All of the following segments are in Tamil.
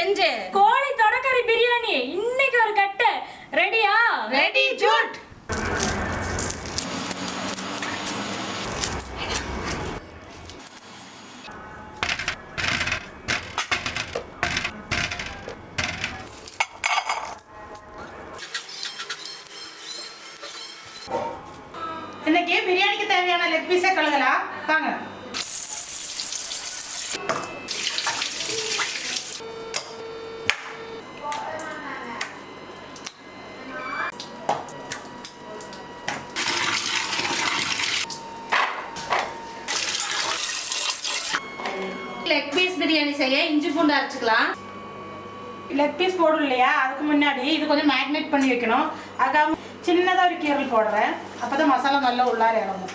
செஞ்சு கோழி தொடக்கறி பிரியாணி இன்னைக்கு ஒரு கட்டு ரெடியா? ரெடி ஜூட். இன்னைக்கு பிரியாணிக்கு தேவையான லெக் பீஸை கழுகலாம் வாங்க. லெக் பீஸ் பிரியாணி செய்ய இஞ்சி பூண்டு அரைச்சிக்கலாம். லெக் பீஸ் போடும் இல்லையா, அதுக்கு முன்னாடி இது கொஞ்சம் மேரினேட் பண்ணி வைக்கணும். அதுக்காக சின்னதாக ஒரு கீரல் போடுறேன், அப்போ தான் மசாலா நல்லா உள்ளார இறங்கும்.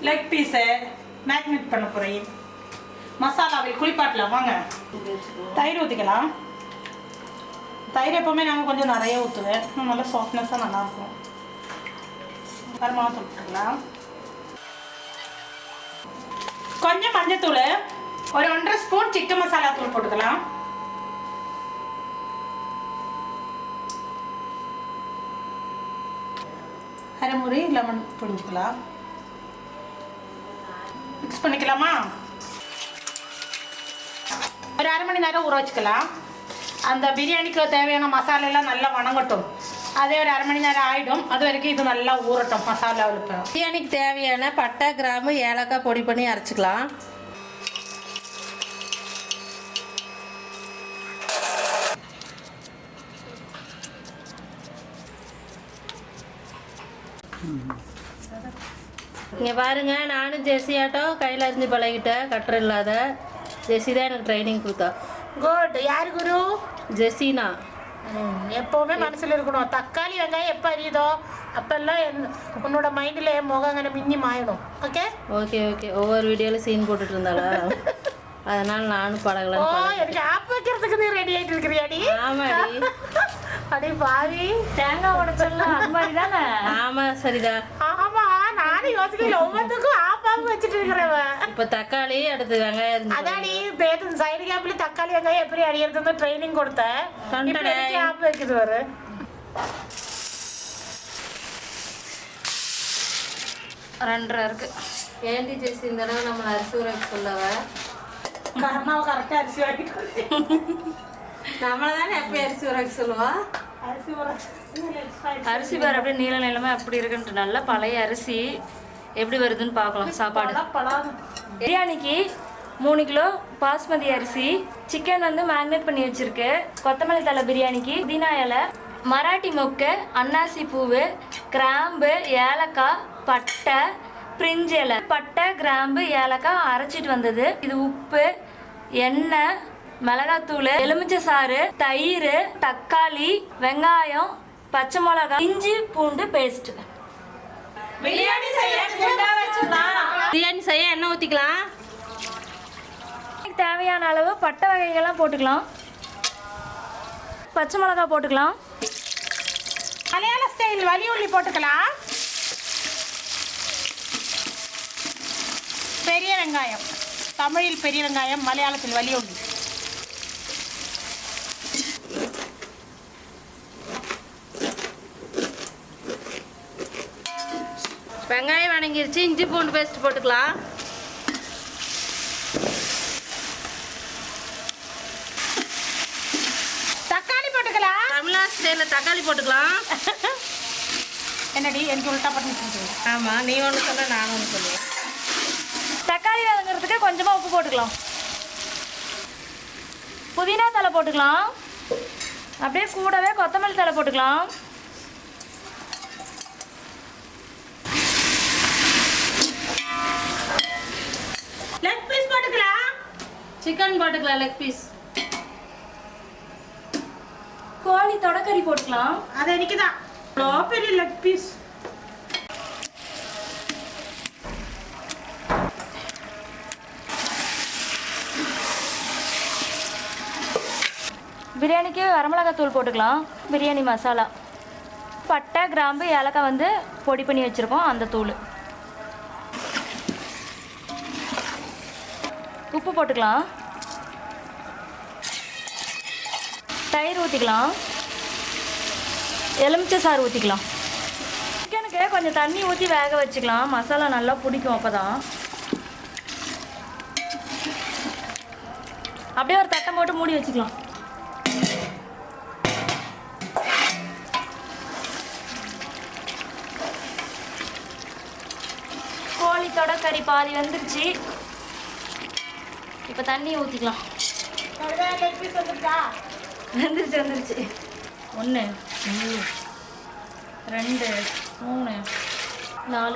லெக் பீஸை மேரினேட் பண்ண போகிறேன். மசாலாவில் குளிப்பாட்டலாம் வாங்க. தயிர் ஊற்றிக்கலாம். தயிர் எப்போவுமே நாங்கள் கொஞ்சம் நிறைய ஊற்றுவேன், நல்லா சாஃப்ட்னஸாக நல்லாயிருக்கும். கருமாத்தூள் போட்டுக்கலாம். கொஞ்சம் மஞ்சத்தூள், ஒரு 1.5 ஸ்பூன் சிக்கன் மசாலா தூள் போட்டுக்கலாம். அரைமுறை லெமன் புழிஞ்சுக்கலாம். மிக்ஸ் பண்ணிக்கலாமா? ஒரு 1/2 மணி நேரம் ஊற வச்சுக்கலாம். அந்த பிரியாணிக்கு தேவையான மசாலா எல்லாம் நல்லா வணங்கட்டும். அதே ஒரு 1/2 மணி நேரம் ஆகிடும். அது வரைக்கும் இது நல்லா ஊறட்டும் மசாலாவில். பிரியாணிக்கு தேவையான பட்டை, கிராம்பு, ஏலக்காய் பொடி பண்ணி அரைச்சிக்கலாம். இங்கே பாருங்க, நானும் ஜெஸியாட்டம் கையில் அரிஞ்சு பழகிட்டேன். கட்டுற இல்லாத ஜெஸி தான் எனக்கு ட்ரைனிங் கொடுத்தா. குட். யார் குரு? ஜெஸினா. எப்போவுமே மனசில் இருக்கணும். தக்காளி வெங்காயம் எப்போ அறியுதோ அப்பெல்லாம் உன்னோட மைண்டில் என் முகம் அங்கே மின்னி மாயிடும். Okay okay okay. ஒவ்வொரு வீடியோவில் சீன் போட்டுட்டு இருந்தாளா, அதனால நானும் பழகலாம். எனக்கு ஆப் வைக்கிறதுக்கு நீ ரெடி ஆகிட்டு இருக்கிறியாடி? ஆமாடி. அடி பாவி, தேங்காய் உடைச்சலாம் அது மாதிரி தானே? ஆமாம் சரிதா. ஆமா, நானும் யோசிக்கல. ஒவ்வொருத்துக்கும் ஆப்பாக வச்சுட்டு இருக்கிறவன். இப்போ தக்காளி, அடுத்து வெங்காயம். அதாடி சைடு கேப்ல தக்காளி வெங்காயம் எப்படி அடிக்கிறது ட்ரைனிங் கொடுத்தேன். ஆப் வைக்குது வரு. ரெண்டரை இருக்கு. ஏண்டி ஜெஸி இந்த தடவை நம்ம அரிசி ஊற வைக்க சொல்லவ? கர்மாவை கரெக்டாக அரிசி வாங்கிட்டு நம்மளை தானே எப்படி அரிசி ஊற வைக்க சொல்லுவா? அரிசி பாரு அப்படியே நீல நிலமா எப்படி இருக்குன்ட்டு. நல்லா பழைய அரிசி எப்படி வருதுன்னு பார்க்கலாம். சாப்பாடு பிரியாணிக்கு 3 கிலோ பாஸ்மதி அரிசி, சிக்கன் வந்து மேரினேட் பண்ணி வச்சிருக்கு, கொத்தமல்லி தலை பிரியாணிக்கு புதினா இலை, மராட்டி மொக்கு, அன்னாசி பூவு, கிராம்பு, ஏலக்காய், பட்டை, பிரிஞ்சு இலை. பட்டை, கிராம்பு, ஏலக்காய் அரைச்சிட்டு வந்தது. இது உப்பு, எண்ணெய், மிளகாத்தூள், எலுமிச்சை சாறு, தயிர், தக்காளி, வெங்காயம், பச்சை மிளகாய், இஞ்சி பூண்டு பேஸ்ட். பிரியாணி செய்ய எண்ணெய் ஊற்றிக்கலாம். தேவையான அளவு பட்டை வகைகள்லாம் போட்டுக்கலாம். பச்சை மிளகாய் போட்டுக்கலாம். மலையாள ஸ்டைல் வலி உள்ளி போட்டுக்கலாம். பெரிய வெங்காயம், தமிழில் பெரிய வெங்காயம், மலையாளத்தில் வலி உள்ளி. வெங்காயம் வணங்கிருச்சு. இஞ்சி பூண்டு பேஸ்ட் போட்டுக்கலாம். தக்காளி போட்டுக்கலாம். தமிழ்நாடு ஸ்டைலில் தக்காளி போட்டுக்கலாம். என்னடி எனக்கு உள்டா பண்ணி? ஆமாம், நீ ஒன்று சொல்ல நான் ஒன்று சொல்லுவேன். தக்காளி வதங்கிறதுக்கு கொஞ்சமாக உப்பு போட்டுக்கலாம். புதினா தலை போட்டுக்கலாம். அப்படியே கூடவே கொத்தமல்லி தலை போட்டுக்கலாம். லெக் பீஸ் போட்டுக்கலாம். சிக்கன் போட்டுக்கலாம். Leg piece. கோழி தொடக்கறி போட்டுக்கலாம். அது எனக்கு தான் பெரிய லெக் பீஸ். பிரியாணிக்கு வரமிளகாத்தூள் போட்டுக்கலாம். பிரியாணி மசாலா, பட்டை, கிராம்பு, ஏலக்காய் வந்து பொடி பண்ணி வச்சுருக்கோம் அந்த தூள். உப்பு போட்டுக்கலாம், தயிர் ஊற்றிக்கலாம், எலுமிச்சை சாறு ஊற்றிக்கலாம். சிக்கனுக்கு கொஞ்சம் தண்ணி ஊற்றி வேக வச்சுக்கலாம், மசாலா நல்லா பிடிக்கும். அப்போ தான் அப்படியே ஒரு தட்டை போட்டு மூடி வச்சுக்கலாம். கோழி தொடக்கறி பாதி வந்துருச்சு. இப்போ தண்ணி ஊற்றிக்கலாம். வந்துருச்சு 1 2 3 4.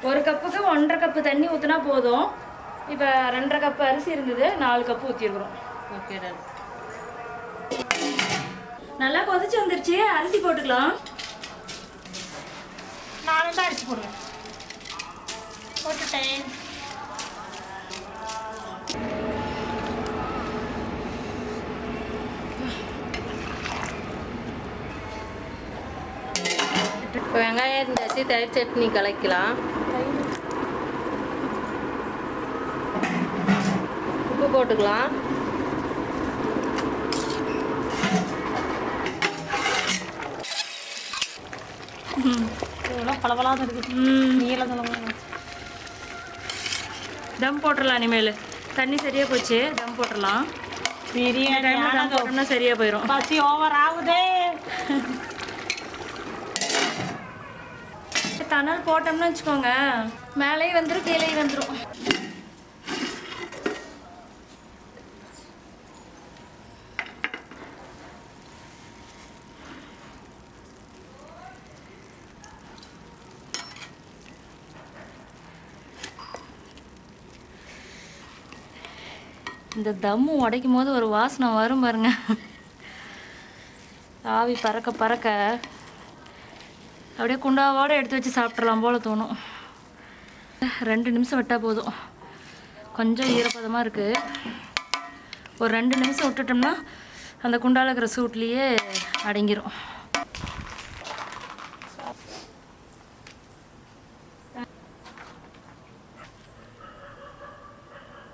ஒரு கப்புக்கு 1.5 கப்பு தண்ணி ஊற்றினா போதும். இப்போ 2.5 கப்பு அரிசி இருந்தது, 4 கப்பு ஊற்றிருக்கிறோம். Okay done. நல்லா கொதிச்சு வந்துருச்சு, அரிசி போட்டுக்கலாம். நானும் தான் அரிசி போடுவேன். போட்டுட்டேன். இப்போ வெங்காயம் வச்சு தயிர் சட்னி கலக்கலாம். உப்பு போட்டுக்கலாம். இதெல்லாம் பளபளன்னு இருக்குது. நீளம் தலைவலாம். தம் போட்டுடலாம். இனிமேல் தண்ணி சரியாக போச்சு, தம் போட்டுடலாம். பிரியாணி தம் போட்டோம்னா சரியாக போயிடும். பசி ஓவர் ஆகுதே. தணல் போட்டோம்னு வச்சுக்கோங்க, மேலேயும் வந்துடும் கீழேயும் வந்துடும். இந்த தம்மு உடைக்கும் போது ஒரு வாசனை வரும் பாருங்க. ஆவி பறக்க பறக்க அப்படியே குண்டாவோடு எடுத்து வச்சு சாப்பிட்றலாம் போல் தோணும். 2 நிமிஷம் விட்டால் போதும். கொஞ்சம் ஈரப்பதமாக இருக்குது. ஒரு 2 நிமிஷம் விட்டுட்டோம்னா அந்த குண்டால இருக்கிற சூட்லேயே அடங்கிரும்.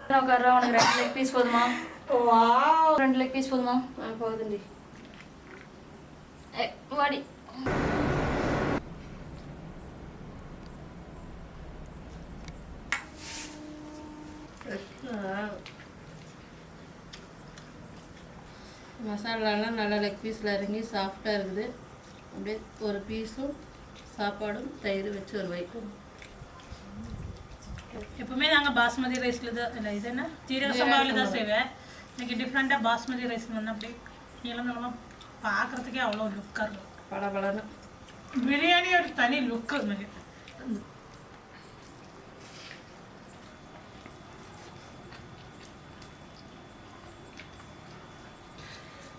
உனக்கு 2 லெக் பீஸ் போதுமா? 2 லெக் பீஸ் போதுமா? போதுண்டி. வாடி. மசாலாலாம் நல்லா லெக் பீஸில் இறங்கி சாஃப்டாக இருக்குது. அப்படியே ஒரு பீஸும் சாப்பாடும் தயிர் வச்சு ஒரு வைக்கும். எப்பவுமே நாங்கள் பாஸ்மதி ரைஸில் தான் இல்லை, இது என்ன ஜீரக சம்பாவில் தான் செய்வேன். இன்னைக்கு டிஃப்ரெண்ட்டாக பாஸ்மதி ரைஸ் வந்து அப்படியே நீளம் பார்க்குறதுக்கே அவ்வளோ லுக்காக இருக்கும். பளபளன்னு பிரியாணி ஒரு தனி லுக்கு. மாதிரி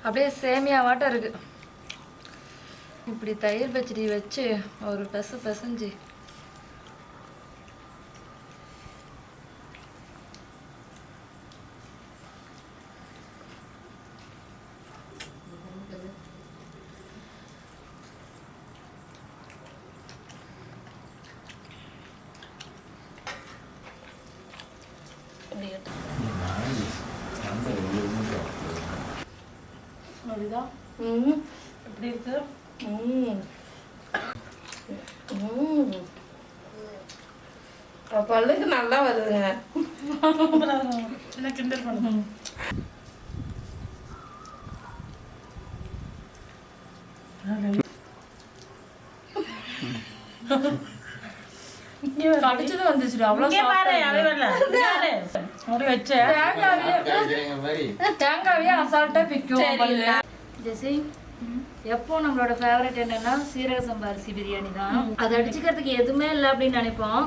அப்படியே சேமியாவாட்டம் இருக்கு. இப்படி தயிர் பச்சடி வச்சு ஒரு பிசைஞ்சு அப்படிதான். எப்படி இருக்கு? பல்லுக்கு நல்லா வருதுங்க. சின்ன கிண்டல் பண்ணுங்க. கடிச்சது வந்துச்சு. அவ்வளோ தேங்காவே அசால்ட்டா பிக்கும். ஜெசி, எப்போ நம்மளோட ஃபேவரட் என்னன்னா சீரக சம்பா அரிசி பிரியாணி தான். அதை அடிச்சுக்கிறதுக்கு எதுவுமே இல்லை அப்படின்னு நினைப்போம்.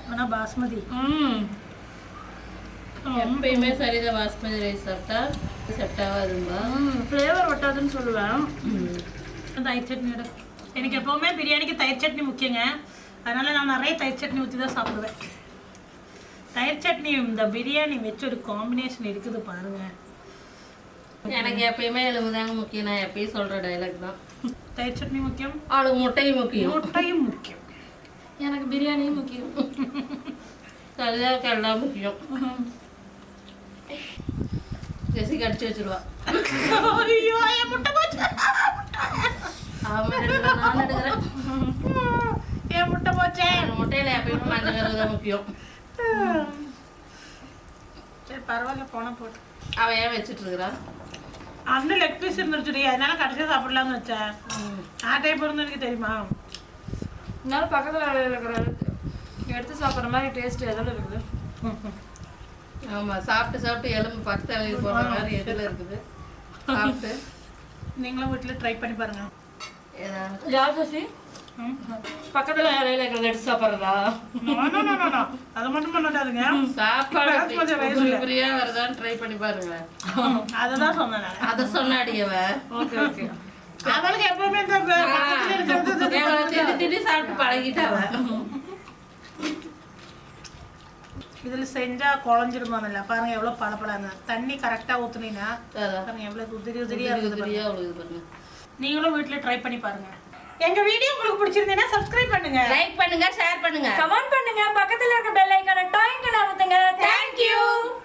ஆனா பாஸ்மதி எப்பயுமே சரிதான். பாஸ்மதி ரைஸ் சாப்பிட்டா செட் ஆகாதும்பா. ஃப்ளேவர் ஒட்டாதுன்னு சொல்லுவேன். தயிர் சட்னியோட எனக்கு எப்பவுமே பிரியாணிக்கு தயிர் சட்னி முக்கியங்க. அதனால நான் நிறைய தயிர் சட்னி ஊற்றி தான் சாப்பிடுவேன். தயிர் சட்னி இந்த பிரியாணி வச்சு ஒரு காம்பினேஷன் இருக்குது பாருங்க. எனக்கு எப்பயுமே எலும்புதாங்க முக்கியம். நான் எப்பயும் சொல்ற டைலாக் தான். தயிர் சட்னி முக்கியம், அவளுக்கு முட்டையும் முக்கியம். முட்டையும் முக்கியம், எனக்கு பிரியாணியும் முக்கியம். கல்யாணம் எல்லாம் முக்கியம். ஜெசிக்கு அடிச்சு வச்சிருவா. ஐயோ என் முட்டை போச்சு. அவன் எடுக்கிறா, நான் எடுக்கிறேன். என் முட்டை போச்சே. முட்டையில எப்பயுமே மஞ்சள் கருவு தான் முக்கியம். சரி பரவாயில்ல போன போட்டு. அவன் ஏன் வச்சுட்டு இருக்கிறான்? அண்ணன் லெக் பீஸ் இருந்துச்சுடி, அதனால கடைசியாக சாப்பிடலாம்னு வச்சேன். டைப் இருந்து எனக்கு தெரியுமா? இருந்தாலும் பக்கத்தில் இருக்கிற எடுத்து சாப்பிட்ற மாதிரி டேஸ்ட் எதில் இருக்குது? ஆமாம், சாப்பிட்டு சாப்பிட்டு எலும்பு பக்கத்தில் போடுற மாதிரி எதில் இருக்குது. சாப்பிட்டு நீங்களும் வீட்டில் ட்ரை பண்ணி பாருங்க. ஏதாவது யார் ஜோசி பக்கத்தில் இலையில இருக்கிறத எடுத்து சாப்பிட்றதா? அதை மட்டும் பண்ணாதுங்க. சாப்பாடு கொஞ்சம் வயசுல. புரியா வருதான்னு ட்ரை பண்ணி பாருங்க. அததான் சொன்னேன் நான். அதை சொன்னாடியவ. Okay okay. அவளுக்கு எப்பவுமே இந்த பக்கத்துல இருக்கிறது திட்டி திட்டி சாப்பிட்டு பழகிட்டாவ. இதுல செஞ்சா குழஞ்சிருமான்ல பாருங்க, எவ்வளவு பளபளன்னு. தண்ணி கரெக்டா ஊத்துனீங்கன்னா பாருங்க எவ்வளவு உதிரி உதிரியா இருக்குது. நீங்களும் வீட்டுல ட்ரை பண்ணி பாருங்க. எங்க வீடியோ உங்களுக்கு பிடிச்சிருந்தீங்கன்னா சப்ஸ்கிரைப் பண்ணுங்க, லைக் பண்ணுங்க, ஷேர் பண்ணுங்க, கமெண்ட் பண்ணுங்க, பக்கத்துல இருக்க பெல் ஐகானை டாயிங் பண்ண அமுத்துங்க. Thank you.